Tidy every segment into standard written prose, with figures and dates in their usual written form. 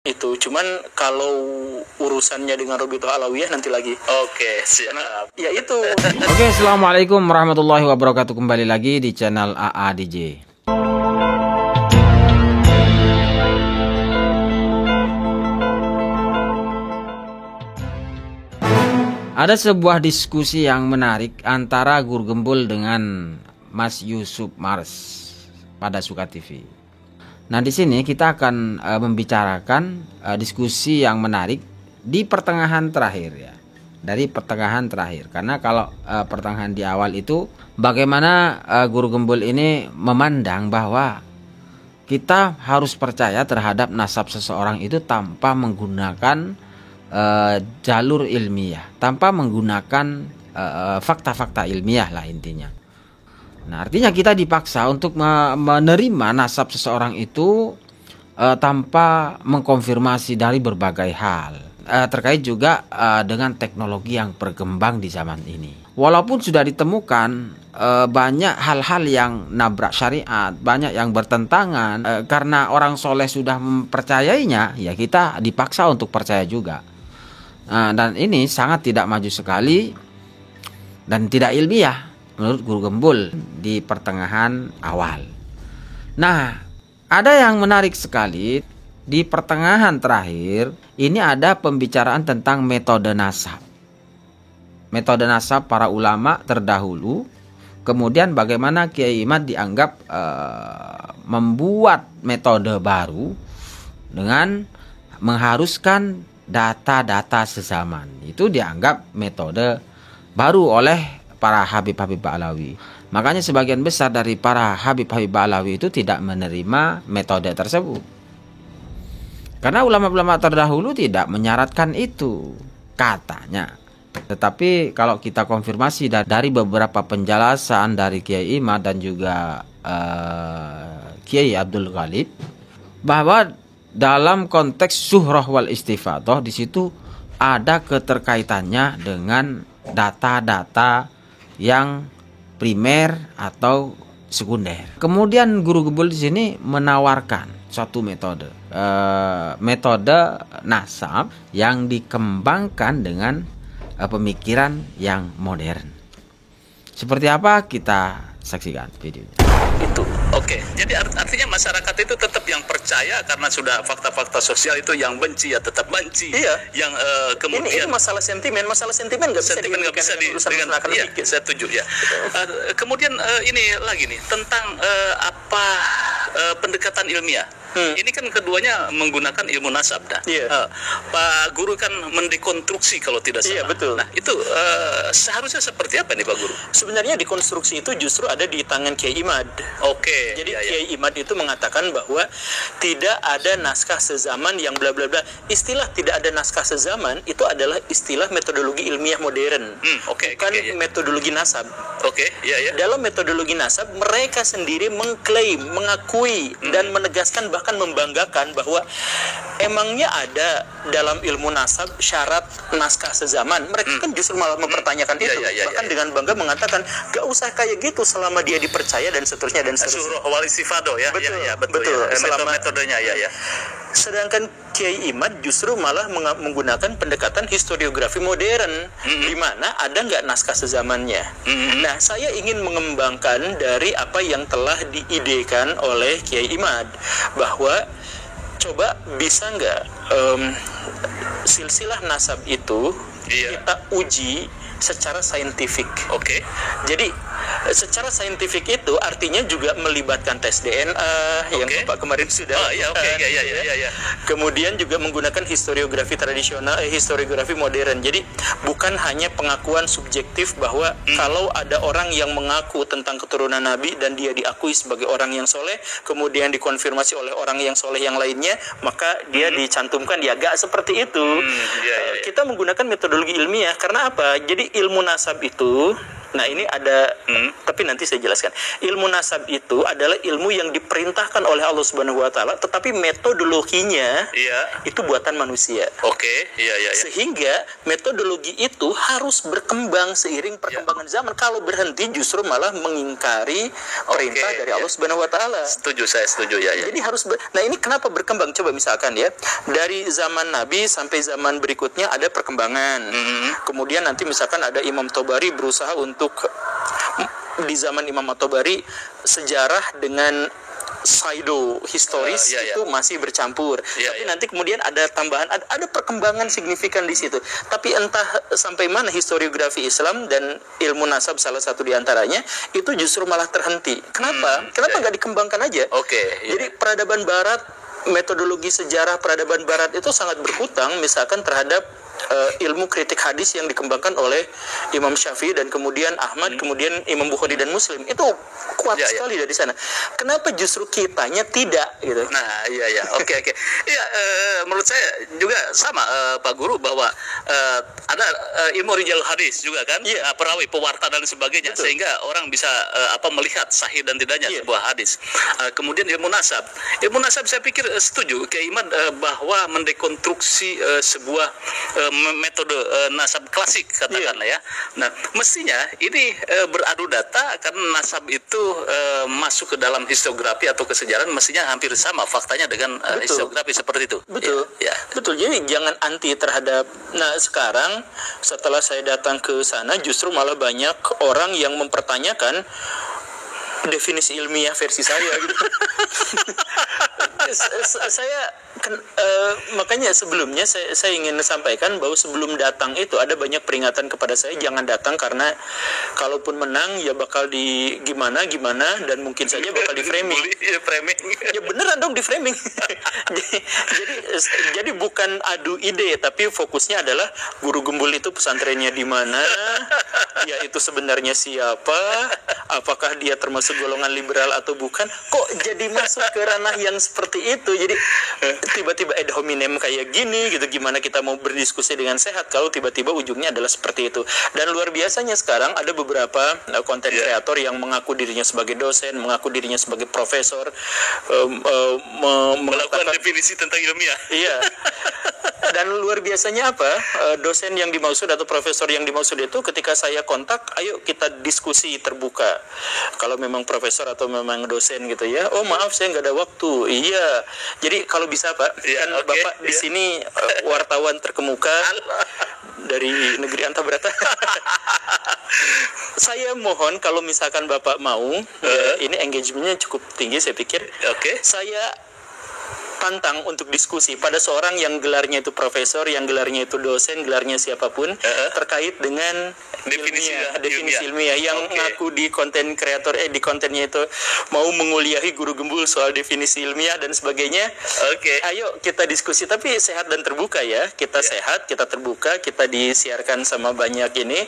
Itu cuman kalau urusannya dengan Robito Alawiyah nanti lagi. Oke, siap. Ya itu. Oke, assalamualaikum warahmatullahi wabarakatuh. Kembali lagi di channel AA DJ. Ada sebuah diskusi yang menarik antara Guru Gembul dengan Mas Yusuf Mars pada Suka TV. Nah, di sini kita akan membicarakan diskusi yang menarik di pertengahan terakhir ya. Dari pertengahan terakhir. Karena kalau pertengahan di awal itu bagaimana Guru Gembul ini memandang bahwa kita harus percaya terhadap nasab seseorang itu tanpa menggunakan jalur ilmiah, tanpa menggunakan fakta-fakta ilmiah lah intinya. Nah, artinya kita dipaksa untuk menerima nasab seseorang itu tanpa mengkonfirmasi dari berbagai hal. Terkait juga dengan teknologi yang berkembang di zaman ini. Walaupun sudah ditemukan banyak hal-hal yang nabrak syariat, banyak yang bertentangan, karena orang soleh sudah mempercayainya, ya kita dipaksa untuk percaya juga. Dan ini sangat tidak maju sekali dan tidak ilmiah menurut Guru Gembul di pertengahan awal. Nah, ada yang menarik sekali di pertengahan terakhir. Ini ada pembicaraan tentang metode nasab. Metode nasab para ulama terdahulu. Kemudian bagaimana Kiai Imad dianggap membuat metode baru dengan mengharuskan data-data sezaman. Itu dianggap metode baru oleh para Habib-Habib Ba'alawi. Makanya sebagian besar dari para Habib-Habib Ba'alawi itu tidak menerima metode tersebut. Karena ulama-ulama terdahulu tidak menyaratkan itu katanya. Tetapi kalau kita konfirmasi dari beberapa penjelasan dari Kiai Imad dan juga Kiai Abdul Ghalib, bahwa dalam konteks syuhrah wal istifadah di situ ada keterkaitannya dengan data-data yang primer atau sekunder. Kemudian Guru Gembul di sini menawarkan suatu metode, metode nasab yang dikembangkan dengan pemikiran yang modern. Seperti apa kita saksikan videonya. Itu. Oke. Jadi artinya masyarakat itu tetap yang percaya karena sudah fakta-fakta sosial itu, yang benci ya tetap benci. Iya. Yang kemudian ini masalah sentimen nggak bisa dengan iya, saya setuju ya. Kemudian ini lagi nih tentang pendekatan ilmiah. Ini kan keduanya menggunakan ilmu nasab dah. Pak Guru kan mendekonstruksi kalau tidak salah. Iya, betul. Nah, itu seharusnya seperti apa nih Pak Guru? Sebenarnya dekonstruksi itu justru ada di tangan Kiai Imad. Oke. Jadi Kiai Imad itu mengatakan bahwa tidak ada naskah sezaman yang bla bla bla. Istilah tidak ada naskah sezaman itu adalah istilah metodologi ilmiah modern. Bukan metodologi nasab. Dalam metodologi nasab mereka sendiri mengklaim, mengakui dan menegaskan, bahkan membanggakan bahwa emangnya ada dalam ilmu nasab syarat naskah sezaman. Mereka kan justru malah mempertanyakan itu. Bahkan dengan bangga mengatakan gak usah kayak gitu selama dia dipercaya dan seterusnya dan seterusnya. Syuhrah wal istifadah ya. Betul. Selama metodenya ya. Sedangkan Kiai Imad justru malah menggunakan pendekatan historiografi modern, di mana ada nggak naskah sezamannya. Nah, saya ingin mengembangkan dari apa yang telah diidekan oleh Kiai Imad, bahwa coba bisa nggak silsilah nasab itu kita uji secara saintifik. Jadi secara saintifik itu artinya juga melibatkan tes DNA yang Bapak kemarin sudah. Kemudian juga menggunakan historiografi tradisional, historiografi modern. Jadi bukan hanya pengakuan subjektif bahwa kalau ada orang yang mengaku tentang keturunan Nabi dan dia diakui sebagai orang yang soleh, kemudian dikonfirmasi oleh orang yang soleh yang lainnya, maka dia dicantumkan. Ya gak seperti itu. Kita menggunakan metodologi ilmiah. Karena apa? Jadi ilmu nasab itu, nah ini ada Tapi nanti saya jelaskan. Ilmu nasab itu adalah ilmu yang diperintahkan oleh Allah Subhanahu wa taala, tetapi metodologinya itu buatan manusia. Sehingga metodologi itu harus berkembang seiring perkembangan zaman. Kalau berhenti justru malah mengingkari perintah dari Allah Subhanahu wa taala. Saya setuju ya. Jadi harus nah ini kenapa berkembang? Coba misalkan ya, dari zaman Nabi sampai zaman berikutnya ada perkembangan. Kemudian nanti misalkan ada Imam Tobari berusaha untuk di zaman Imam At-Tabari sejarah dengan pseudo historis itu masih bercampur. Tapi nanti kemudian ada tambahan, ada perkembangan signifikan di situ. Tapi entah sampai mana historiografi Islam dan ilmu nasab salah satu diantaranya itu justru malah terhenti. Kenapa? Kenapa nggak dikembangkan aja? Jadi peradaban Barat, metodologi sejarah peradaban Barat itu sangat berhutang misalkan terhadap ilmu kritik hadis yang dikembangkan oleh Imam Syafi'i dan kemudian Ahmad, kemudian Imam Bukhari dan Muslim. Itu kuat sekali dari sana. Kenapa justru kitanya tidak gitu? Nah, Oke. Iya, menurut saya juga sama Pak Guru bahwa ada ilmu rijal hadis juga kan, perawi, pewarta dan sebagainya. Betul. Sehingga orang bisa melihat sahih dan tidaknya sebuah hadis. Kemudian ilmu nasab saya pikir setuju keiman bahwa mendekonstruksi sebuah metode nasab klasik katakanlah ya. Nah, mestinya ini beradu data karena nasab itu masuk ke dalam historiografi atau kesejarahan mestinya hampir sama faktanya dengan historiografi seperti itu. Betul. Betul. Jadi jangan anti terhadap. Nah, sekarang setelah saya datang ke sana justru malah banyak orang yang mempertanyakan definisi ilmiah versi saya gitu. Makanya sebelumnya saya ingin sampaikan bahwa sebelum datang itu ada banyak peringatan kepada saya, jangan datang karena kalaupun menang ya bakal di gimana dan mungkin saja bakal di framing. Ya beneran dong di framing. jadi bukan adu ide tapi fokusnya adalah guru gembul itu pesantrennya di mana, ya itu sebenarnya siapa, apakah dia termasuk golongan liberal atau bukan, kok jadi masuk ke ranah yang seperti itu. Jadi tiba-tiba ad hominem kayak gini gitu, gimana kita mau berdiskusi dengan sehat kalau tiba-tiba ujungnya adalah seperti itu. Dan luar biasanya sekarang ada beberapa konten kreator yang mengaku dirinya sebagai dosen, mengaku dirinya sebagai profesor, melakukan definisi tentang ilmiah. Iya. Dan luar biasanya apa? Dosen yang dimaksud atau profesor yang dimaksud itu ketika saya kontak, ayo kita diskusi terbuka. Kalau memang profesor atau memang dosen gitu ya. Oh maaf saya nggak ada waktu. Iya. Jadi kalau bisa Pak, kan Bapak di sini wartawan terkemuka dari negeri Antabrata. Saya mohon kalau misalkan Bapak mau, ini engagementnya cukup tinggi saya pikir. Saya tantang untuk diskusi pada seorang yang gelarnya itu profesor, yang gelarnya itu dosen, gelarnya siapapun terkait dengan definisi ilmiah yang ngaku di konten kreator di kontennya itu mau menguliahi guru gembul soal definisi ilmiah dan sebagainya. Ayo kita diskusi tapi sehat dan terbuka ya. Kita sehat, kita terbuka, kita disiarkan sama banyak ini.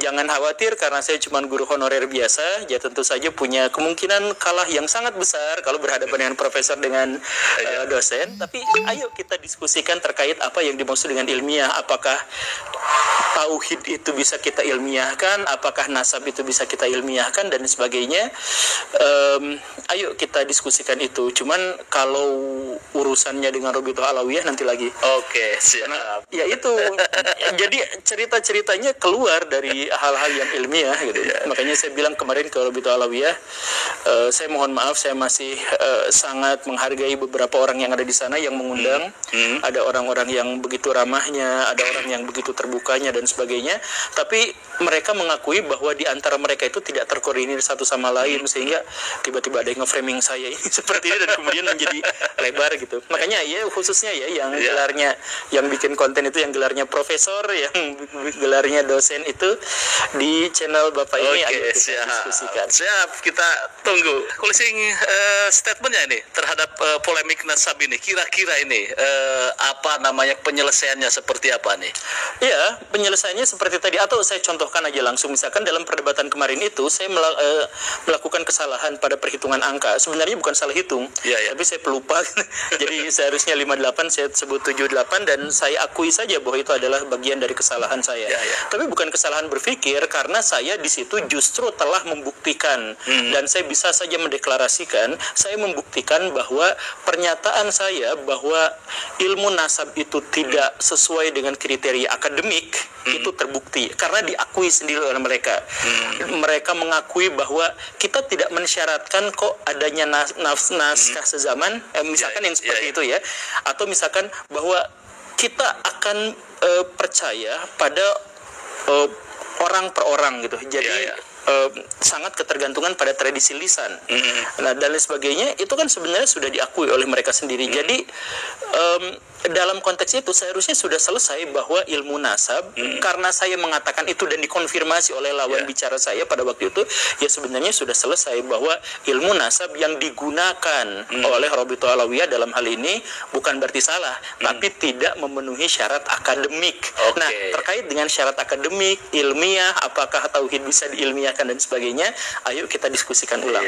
Jangan khawatir karena saya cuma guru honorer biasa, ya tentu saja punya kemungkinan kalah yang sangat besar kalau berhadapan dengan profesor dengan dosen, tapi ayo kita diskusikan terkait apa yang dimaksud dengan ilmiah. Apakah tauhid itu bisa kita ilmiahkan, apakah nasab itu bisa kita ilmiahkan dan sebagainya. Ayo kita diskusikan itu. Cuman kalau urusannya dengan Rabithah Alawiyah nanti lagi. Siap. Ya itu. Jadi cerita-ceritanya keluar dari hal-hal yang ilmiah gitu. Makanya saya bilang kemarin ke Rabithah Alawiyah, saya mohon maaf saya masih sangat menghargai beberapa orang yang ada di sana yang mengundang. Ada orang-orang yang begitu ramahnya, ada orang yang begitu terbukanya dan sebagainya. Tapi mereka mengakui bahwa di antara mereka itu tidak terkoordinir satu sama lain sehingga tiba-tiba ada yang nge-framing saya ini seperti ini dan kemudian menjadi lebar gitu. Makanya ya khususnya ya yang gelarnya yang bikin konten itu yang gelarnya profesor, yang gelarnya dosen itu di channel Bapak ini ayo kita diskusikan. Siap, kita tunggu closing statementnya ini terhadap polemik polemik nasab ini kira-kira ini apa namanya penyelesaiannya seperti apa nih? Ya, penyelesaiannya seperti tadi, atau saya contohkan aja langsung. Misalkan dalam perdebatan kemarin itu saya melakukan kesalahan pada perhitungan angka. Sebenarnya bukan salah hitung, tapi saya pelupa. Jadi seharusnya 58, saya sebut 78, dan saya akui saja bahwa itu adalah bagian dari kesalahan saya. Tapi bukan kesalahan berpikir, karena saya di situ justru telah membuktikan, dan saya bisa saja mendeklarasikan, saya membuktikan bahwa pernyataan saya bahwa ilmu nasab itu tidak sesuai dengan kriteria akademik itu terbukti karena diakui sendiri oleh mereka. Mereka mengakui bahwa kita tidak mensyaratkan kok adanya naskah sezaman, misalkan yang seperti itu ya, atau misalkan bahwa kita akan percaya pada orang per orang gitu. Jadi sangat ketergantungan pada tradisi lisan. Nah, dan lain sebagainya itu kan sebenarnya sudah diakui oleh mereka sendiri. Jadi dalam konteks itu seharusnya sudah selesai bahwa ilmu nasab, karena saya mengatakan itu dan dikonfirmasi oleh lawan bicara saya pada waktu itu, ya sebenarnya sudah selesai bahwa ilmu nasab yang digunakan oleh Rabithah Alawiyah dalam hal ini bukan berarti salah, tapi tidak memenuhi syarat akademik. Nah, terkait dengan syarat akademik, ilmiah, apakah tauhid bisa diilmiahkan dan sebagainya, ayo kita diskusikan ulang.